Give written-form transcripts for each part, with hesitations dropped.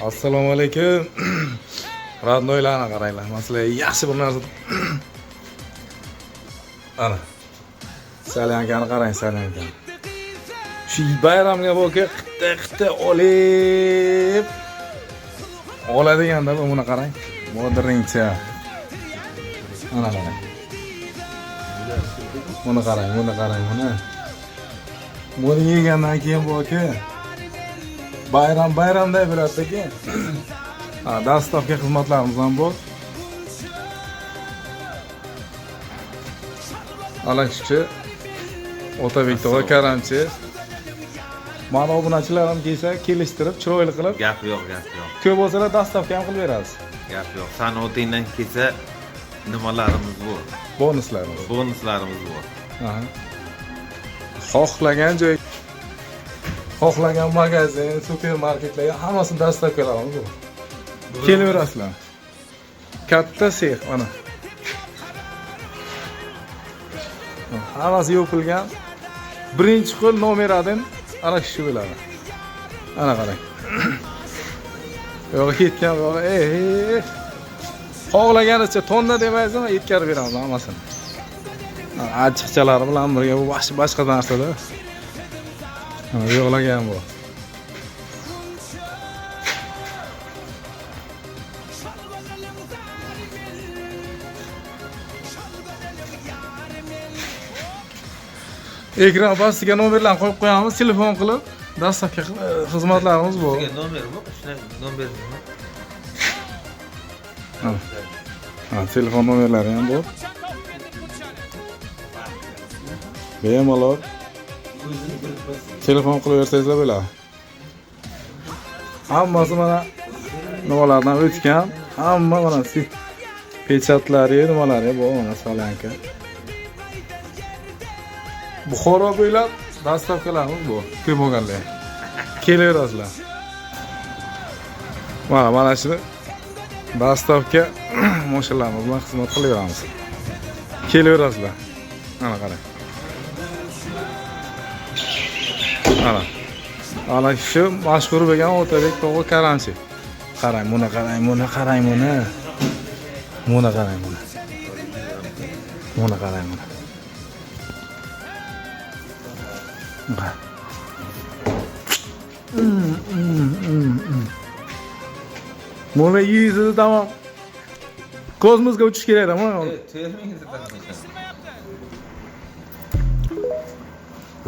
Assalomu alaykum. Radnoylarni qaranglar. Masalan, yaxshi bir narsa. Ana. Salyankani qarang, salyankani. Shu bayramga bo'lka qitta olib oladiganda buni qarang. Moderncha. Ana qarang. Buni qarang, buni. Buni yegandan keyin bo'lka bayramday bo'ladiki. Dastavka xizmatlarimiz ham bor. Alakchi, Otabek tog'a karamchi. Mana obunachilarim kelsa, kelishtirib, chiroyli qilib. Gap yo'q. Ko'p bo'lsa-da dastavka ham qilib berasiz. Gap yo'q. Sanoatingdan kelsa nimalarimiz bor? Bonuslarimiz bor. Aha. Xohlagan joy, xohlagan magazin, supermarketlarga hammasini dastavkalarimiz bor. Kelaverasizlar. Katta sex mana. Hammasi yopilgan. Birinchi qo'l nomeradan ana shu bo'ladi. Ana qarang. Yo'q ketgan yo'q. Xohlaganicha tonna demaysiz, yetkazib beramiz hammasini. Achchiqchalari bilan birga bu boshqa narsada. Yo'qlagan bu. Ekran pastiga nomerlarni qo'yib qo'yamiz, telefon qilib, dastavka xizmatlarimiz bor. Nomer yo'q, shunday nomer yo'q. Ha, telefon nomerlari ham bor. Bemalol telefon qilib bersangiz bo'ladi. Hammasi mana nimalardan o'tgan, hamma mana pechatlari, nimalari bor, mana salyanka. Buxoro bo'ylab dastavkalarimiz bor. Ko'p bo'lganlar. Kelaverasizlar. Mana shuni dastavka mashinlarimiz bilan xizmat qilaveramiz. Kelaverasizlar. Mana qarang. Ana shu mashhur bo'lgan Otabek tog'a karamchi. Qarang, buni qarang. Buni qarang. Buni yeysiz tamam. Kosmosga uchish kerak ama.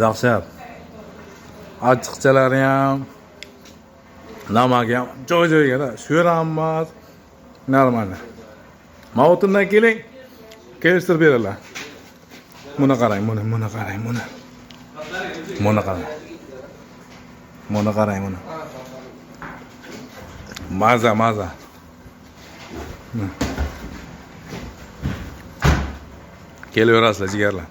Yaxshi. Achchiqchalari ham, namagi ham joy-joyiga da. Shu emas. Normal. Mavtundan keling. Kelishtirib beradilar. Buni qarang. Maza. Kelaverasizlar jigarlar.